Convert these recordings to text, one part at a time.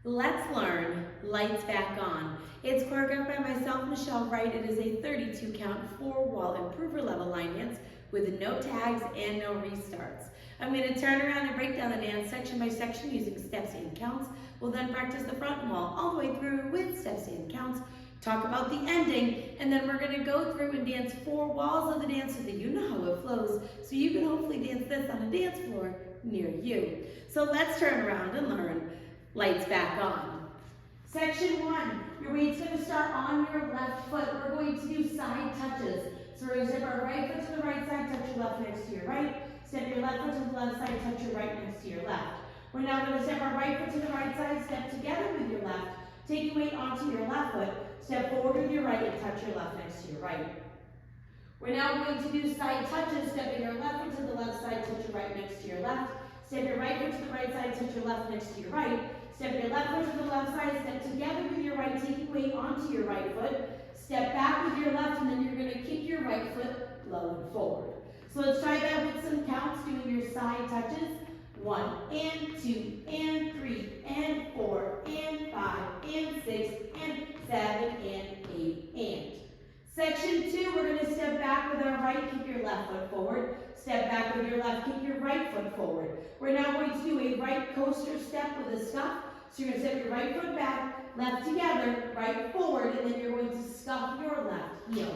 Let's learn Lights Back On. It's choreographed by myself, Michelle Wright. It is a 32 count 4-wall improver level line dance with no tags and no restarts. I'm going to turn around and break down the dance section by section using steps and counts. We'll then practice the front wall all the way through with steps and counts, talk about the ending, and then we're going to go through and dance 4 walls of the dance so that you know how it flows, so you can hopefully dance this on a dance floor near you. So let's turn around and learn Lights Back On. Section 1, your weight's going to start on your left foot. We're going to do side touches. So we're going to step our right foot to the right side, touch your left next to your right. Step your left foot to the left side, touch your right next to your left. We're now going to step our right foot to the right side, step together with your left, take your weight onto your left foot, step forward with your right and touch your left next to your right. We're now going to do side touches, stepping your left foot to the left side, touch your right next to your left. Step your right foot to the right side, touch your left next to your right. Step your left foot to the left side, step together with your right, taking weight onto your right foot. Step back with your left, and then you're going to kick your right foot low and forward. So let's try that with some counts, doing your side touches. 1 and 2 and 3 and 4 and 5 and 6 and 7 and 8 and. Section 2, we're going to step back with our right, kick your left foot forward. Step back with your left, kick your right foot forward. We're now going to do a right coaster step with a scuff. So you're going to step your right foot back, left together, right forward, and then you're going to scuff your left heel.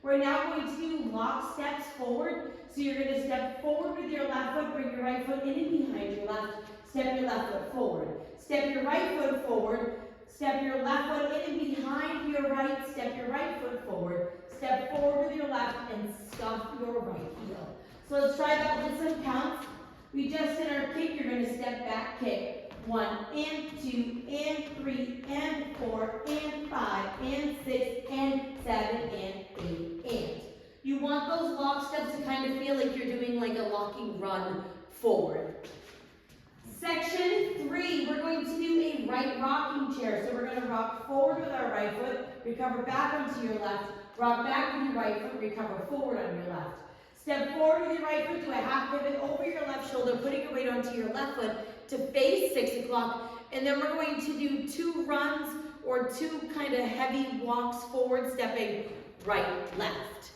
We're now going to do lock steps forward. So you're going to step forward with your left foot, bring your right foot in and behind your left, step your left foot forward. Step your right foot forward, step your left foot in and behind your right, step your right foot forward, step forward with your left, and scuff your right heel. So let's try that with some counts. We just did our kick, you're going to step back kick. 1 and 2 and 3 and 4 and 5 and 6 and 7 and 8 and. You want those lock steps to kind of feel like you're doing like a locking run forward. Section 3, we're going to do a right rocking chair. So we're going to rock forward with our right foot, recover back onto your left, rock back with your right foot, recover forward on your left. Step forward with your right foot, do a half pivot over your left shoulder, putting your weight onto your left foot to face 6 o'clock. And then we're going to do 2 runs or 2 kind of heavy walks forward, stepping right, left.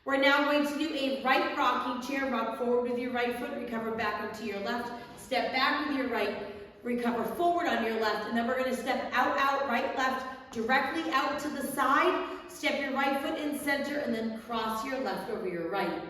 We're now going to do a right rocking chair. Rock forward with your right foot, recover back onto your left, step back with your right, recover forward on your left, and then we're going to step out, out, right, left, directly out to the side, step your right foot in center, and then cross your left over your right.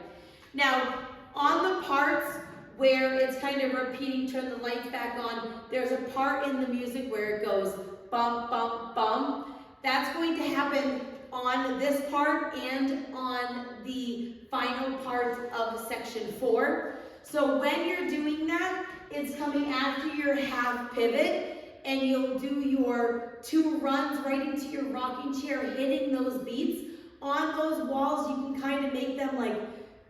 Now, on the parts where it's kind of repeating, turn the lights back on, there's a part in the music where it goes bum, bum, bum. That's going to happen on this part and on the final part of section 4. So when you're doing that, it's coming after your half pivot, and you'll do your 2 runs right into your rocking chair, hitting those beats. On those walls, you can kind of make them like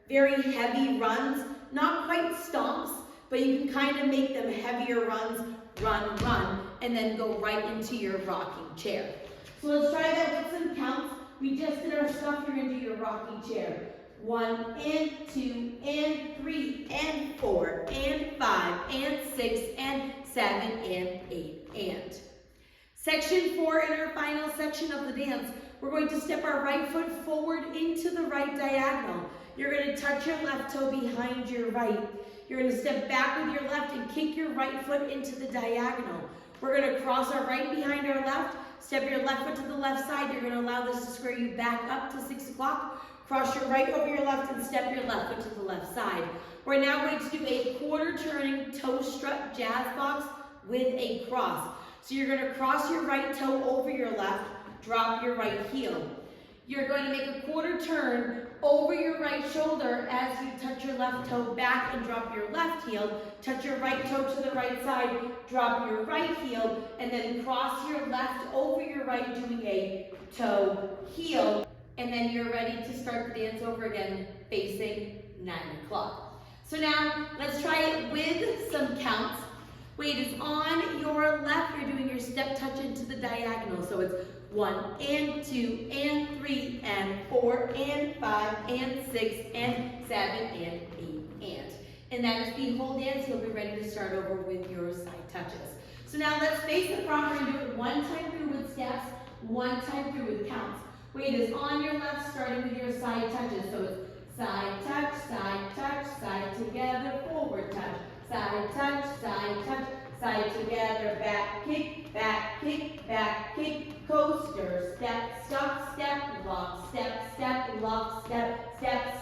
very heavy runs, not quite stomps, but you can kind of make them heavier runs, run, run, and then go right into your rocking chair. So let's try that with some counts. We just did our stuff, you're going to do your rocking chair. 1 and 2 and 3 and 4 and 5 and 6 and 7 and 8 and. Section 4, in our final section of the dance, we're going to step our right foot forward into the right diagonal. You're going to touch your left toe behind your right. You're going to step back with your left and kick your right foot into the diagonal. We're going to cross our right behind our left, step your left foot to the left side. You're going to allow this to square you back up to 6 o'clock. Cross your right over your left and step your left foot to the left side. We're now going to do a quarter turning toe strut jazz box with a cross. So you're going to cross your right toe over your left, drop your right heel. You're going to make a quarter turn over your right shoulder as you touch your left toe back and drop your left heel. Touch your right toe to the right side, drop your right heel, and then cross your left over your right, doing a toe heel. And then you're ready to start the dance over again, facing 9 o'clock. So now, let's try it with some counts. Weight is on your left, you're doing your step touch into the diagonal. So it's 1 and 2 and 3 and 4 and 5 and 6 and 7 and 8 and. And that is the whole dance. You'll be ready to start over with your side touches. So now let's face the front. We're going to do it one time through with steps, one time through with counts. Weight is on your left, starting with your side touches. So it's side touch, side together, forward touch, side touch, side together, back kick, coaster, step, stop, step, lock,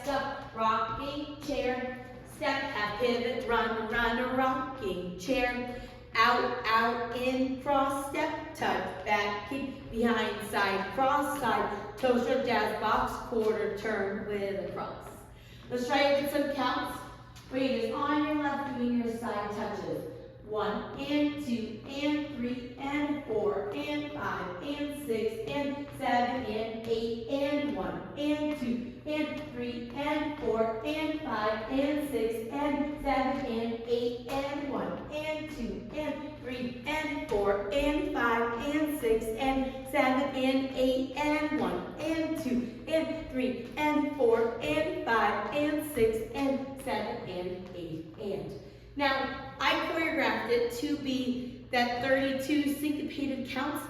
stop, rocking chair, step, half pivot, run, rocking chair, out, in, cross, step, touch, back kick, behind, side, cross, side, toe strut, jazz box, quarter turn with a cross. Let's try it with some counts. Weight is on your left, doing your side touches. 1 and 2 and 3 and 4 and 5 and 6 and 7 and 8 and 1 and 2 and 3 and 4 and 5 and 6 and 7 and 8 and 1 and 2 and 3 and 4 and 5 and 6 and 7 and 8 and 1 and 2 and 3 and 4 and 5 and 6 and 7 and 8 and. Now, I choreographed it to be that 32 syncopated counts,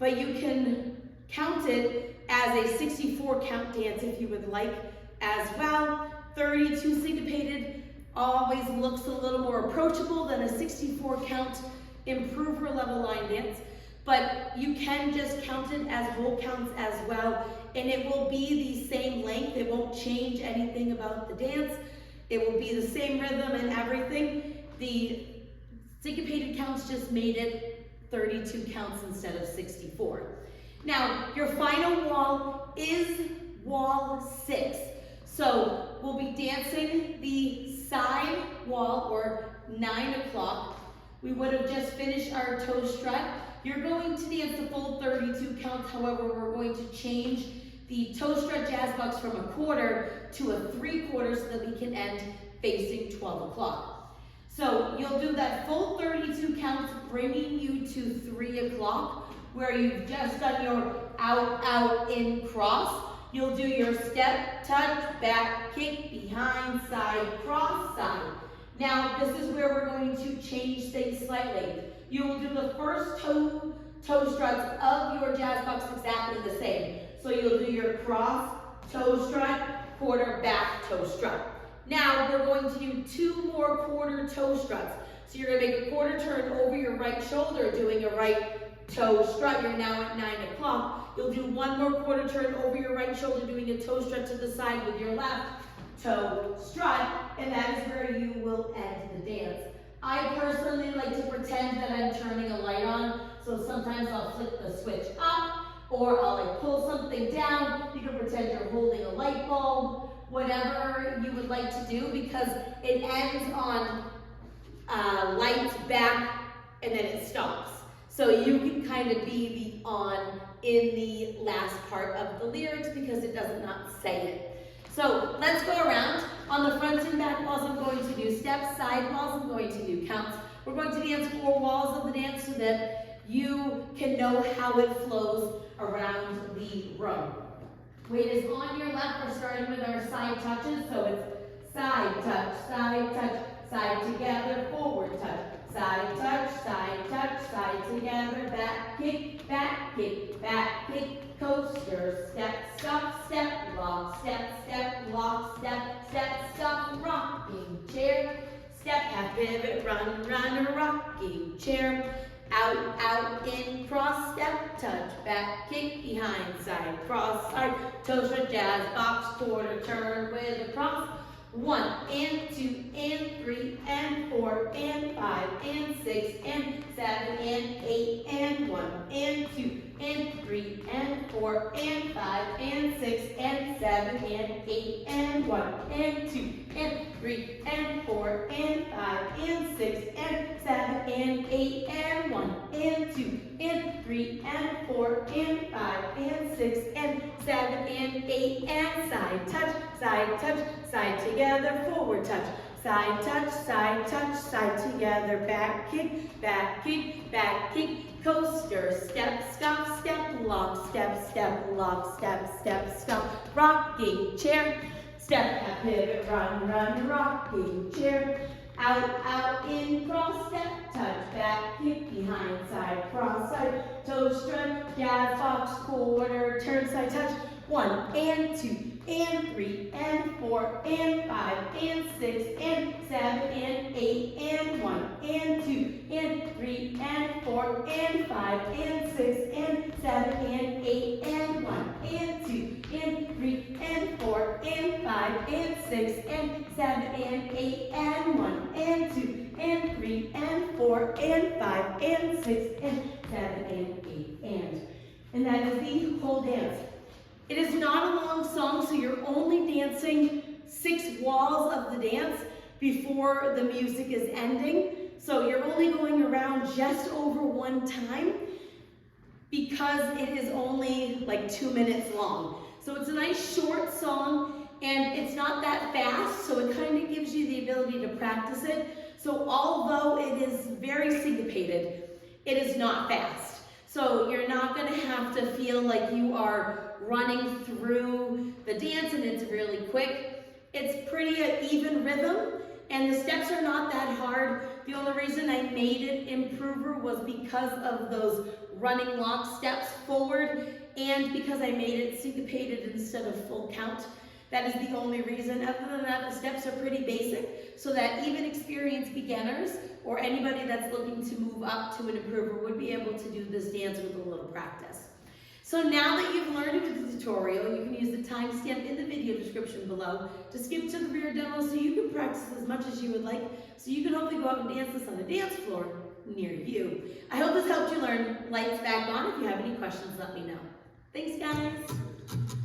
but you can count it as a 64 count dance if you would like as well. 32 syncopated always looks a little more approachable than a 64 count improver level line dance, but you can just count it as whole counts as well, and it will be the same length. It won't change anything about the dance. It will be the same rhythm and everything. The syncopated counts just made it 32 counts instead of 64. Now, your final wall is wall 6. So we'll be dancing the side wall, or 9 o'clock. We would have just finished our toe strut. You're going to dance the full 32 counts. However, we're going to change the toe strut jazz box from a quarter to a 3/4 so that we can end facing 12 o'clock. So you'll do that full 32 counts, bringing you to 3 o'clock, where you've just done your out, in, cross. You'll do your step, touch, back, kick, behind, side, cross, side. Now, this is where we're going to change things slightly. You will do the first toe struts of your jazz box exactly the same. So you'll do your cross, toe strut, quarter, back, toe strut. Now we're going to do 2 more quarter toe struts. So you're going to make a quarter turn over your right shoulder, doing a right toe strut. You're now at 9 o'clock. You'll do 1 more quarter turn over your right shoulder, doing a toe strut to the side with your left toe strut, and that is where you will end the dance. I personally like to pretend that I'm turning a light on, so sometimes I'll flip the switch up, or I'll like pull something down. You can pretend you're holding a light bulb, whatever you would like to do, because it ends on lights back and then it stops. So you can kind of be the on in the last part of the lyrics because it does not say it. So let's go around. On the front and back walls, I'm going to do steps. Side walls, I'm going to do counts. We're going to dance 4 walls of the dance so that you can know how it flows around the room. Weight is on your left. We're starting with our side touches. So it's side touch, side together, forward touch, side touch, side together, back kick, coaster, step, stop, step, lock, step, stop, rocking chair, step, half pivot, run, rocking chair, out, in, cross, step, touch, back kick, behind, side, cross, side, toe strut, jazz box, quarter turn with a cross, 1 and 2 and 3 and 4 and 5 and 6 and 7 and 8 and 1 and 2 and 3 and 4 and 5 and 6 and 7 and 8 and 1 and 2 and 3 and 4 and 5 and 6 and 7 and 8 and 1 and 2 and 3 and 4 and 5 and 6 and 7 and 8 and side together, forward touch, side together, back kick, coaster, step, stop, lock, step, stop, rocking chair, step, tap, pivot, run, run, rocking chair. Out, out, in, cross, step, touch, back, kick, behind, side, cross, side, toe strut, jazz, fox, quarter, turn, side, touch. 1 and 2 and 3 and 4 and 5 and 6 and 7 and 8 and 1 and 2 and 3 and 4 and 5 and 6 and 7 and 8 and 1 and 2 and 3 and 4 and 5 and 6 and 7 and 8 and 1 and 2 and 3 and 4 and 5 and 6 and 7 and 8 and that is the whole dance. It is not a long song, so you're only dancing 6 walls of the dance before the music is ending. So you're only going around just over 1 time because it is only like 2 minutes long. So it's a nice short song and it's not that fast, so it kind of gives you the ability to practice it. So although it is very syncopated, it is not fast. So you're not going to have to feel like you are running through the dance and it's really quick. It's pretty even rhythm and the steps are not that hard. The only reason I made it improver was because of those running lock steps forward and because I made it syncopated instead of full count. That is the only reason. Other than that, the steps are pretty basic so that even experienced beginners or anybody that's looking to move up to an improver would be able to do this dance with a little practice. So now that you've learned it with the tutorial, you can use the timestamp in the video description below to skip to the rear demo so you can practice as much as you would like so you can hopefully go out and dance this on a dance floor near you. I hope this helped you learn. Lights back on. If you have any questions, let me know. Thanks, guys.